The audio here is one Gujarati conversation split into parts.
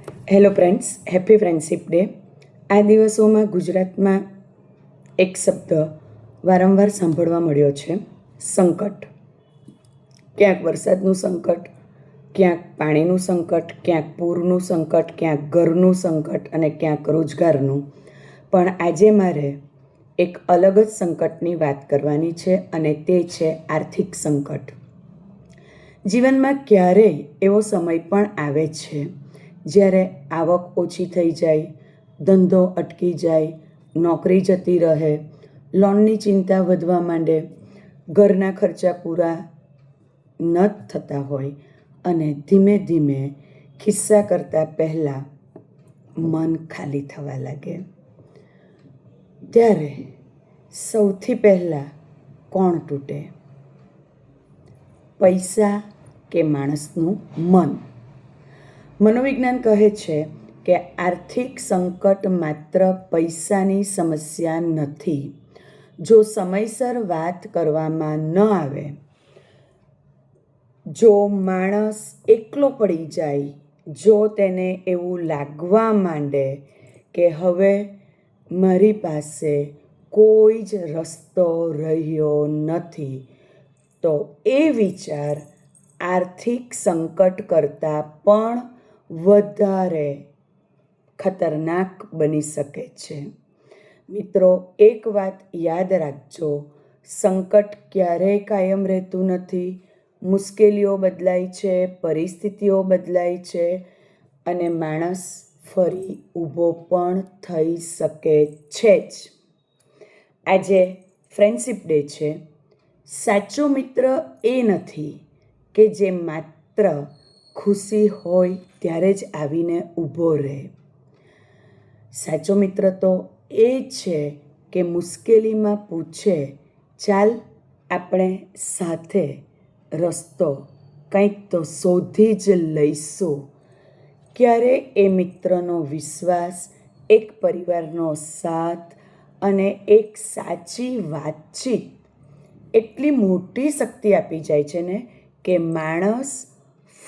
Hello friends, happy friendship day. આ દિવસોમાં ગુજરાતમાં એક શબ્દ વારંવાર સાંભળવા મળ્યો છે, સંકટ. ક્યાંક વરસાદનું સંકટ, ક્યાંક પાણીનું સંકટ, ક્યાંક પૂરનું સંકટ, ક્યાંક ઘરનું સંકટ અને ક્યાંક રોજગારનું. પણ આજે મારે એક અલગ જ સંકટની વાત કરવાની છે અને તે છે આર્થિક સંકટ. જીવનમાં ક્યારેય એવો સમય પણ આવે છે જ્યારે આવક ઓછી થઈ જાય, ધંધો અટકી જાય, નોકરી જતી રહે, લોનની ચિંતા વધવા માંડે, ઘરના ખર્ચા પૂરા ન થતા હોય અને ધીમે ધીમે ખિસ્સા કરતાં પહેલાં મન ખાલી થવા લાગે. ત્યારે સૌથી પહેલાં કોણ તૂટે? પૈસા કે માણસનું મન? મનોવિજ્ઞાન કહે છે કે આર્થિક સંકટ માત્ર પૈસાની સમસ્યા નથી. જો સમયસર વાત કરવામાં ન આવે, જો માણસ એકલો પડી જાય, જો તેને એવું લાગવા માંડે કે હવે મારી પાસે કોઈ જ રસ્તો રહ્યો નથી, તો એ વિચાર આર્થિક સંકટ કરતાં પણ વધારે ખતરનાક બની શકે છે. મિત્રો, એક વાત યાદ રાખજો, સંકટ ક્યારેય કાયમ રહેતું નથી. મુશ્કેલીઓ બદલાય છે, પરિસ્થિતિઓ બદલાય છે અને માણસ ફરી ઊભો પણ થઈ શકે છે જ. આજે ફ્રેન્ડશિપ ડે છે. સાચો મિત્ર એ નથી કે જે માત્ર ખુશી હોય ત્યારે જ આવીને ઊભો રહે. સાચો મિત્ર તો એ છે કે મુશ્કેલીમાં પૂછે, ચાલ આપણે સાથે રસ્તો કંઈક તો શોધી જ લઈશું. ક્યારે એ મિત્રનો વિશ્વાસ, એક પરિવારનો સાથ અને એક સાચી વાતચીત એટલી મોટી શક્તિ આપી જાય છે ને કે માણસ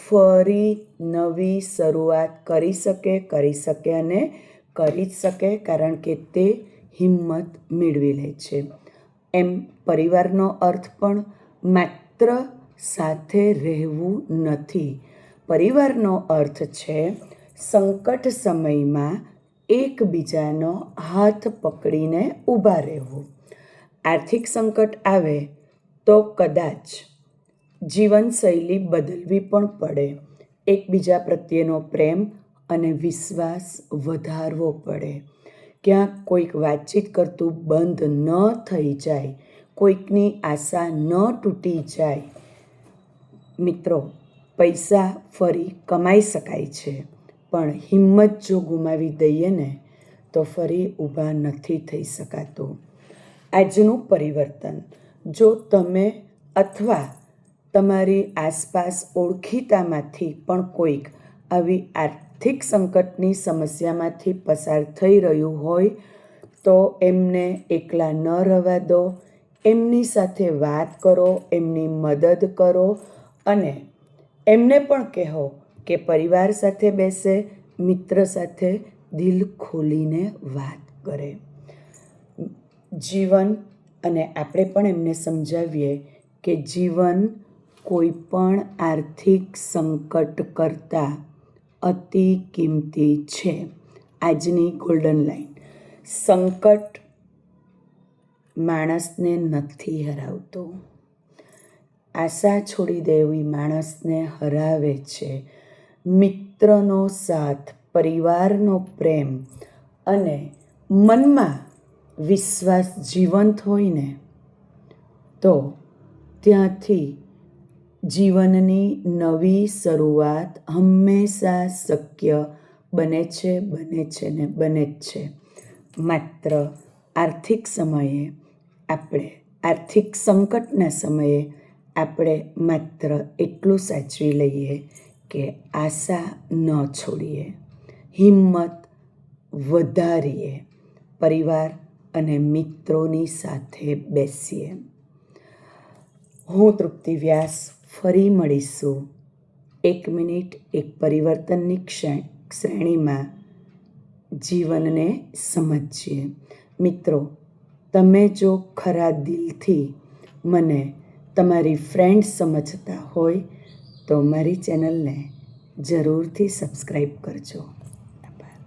ફરી નવી શરૂઆત કરી શકે અને કરી જ શકે, કારણ કે તે હિંમત મેળવી લે છે. એમ પરિવારનો અર્થ પણ માત્ર સાથે રહેવું નથી. પરિવારનો અર્થ છે સંકટ સમયમાં એકબીજાનો હાથ પકડીને ઊભા રહેવું. આર્થિક સંકટ આવે તો કદાચ જીવનશૈલી બદલવી પણ પડે. એકબીજા પ્રત્યેનો પ્રેમ અને વિશ્વાસ વધારવો પડે. ક્યાંક કોઈક વાતચીત કરતું બંધ ન થઈ જાય, કોઈકની આશા ન તૂટી જાય. મિત્રો, પૈસા ફરી કમાઈ શકાય છે, પણ હિંમત જો ગુમાવી દઈએ ને તો ફરી ઊભા નથી થઈ શકાતું. આજનું પરિવર્તન જો તમે અથવા તમારી આસપાસ ઓળખીતામાંથી પણ કોઈક આવી આર્થિક સંકટની સમસ્યામાંથી પસાર થઈ રહ્યું હોય તો એમને એકલા ન રહેવા દો. એમની સાથે વાત કરો, એમની મદદ કરો અને એમને પણ કહો કે પરિવાર સાથે બેસે, મિત્ર સાથે દિલ ખોલીને વાત કરે. જીવન અને આપણે પણ એમને સમજાવીએ કે જીવન કોઈ પણ આર્થિક સંકટ કરતાં અતિ કિંમતી છે. આજની ગોલ્ડન લાઈન: સંકટ માણસને નથી હરાવતો, આશા છોડી દેવી માણસને હરાવે છે. મિત્રનો સાથ, પરિવારનો પ્રેમ અને મનમાં વિશ્વાસ જીવંત હોય ને તો ત્યાંથી જીવનની નવી શરૂઆત હંમેશા શક્ય બને છે ને બને જ છે. માત્ર આર્થિક સમયે આર્થિક સંકટના સમયે આપણે માત્ર એટલું સાચવી લઈએ કે આશા ન છોડીએ, હિંમત વધારીએ, પરિવાર અને મિત્રોની સાથે બેસીએ. હું તૃપ્તિ વ્યાસ ફરી મળીશું. 1 મિનિટ, એક પરિવર્તનની ક્ષણ. શ્રેણીમાં જીવનને સમજીએ. મિત્રો, તમે જો ખરા દિલથી મને તમારી ફ્રેન્ડ સમજતા હોય તો મારી ચેનલને જરૂરથી સબસ્ક્રાઈબ કરજો. આભાર.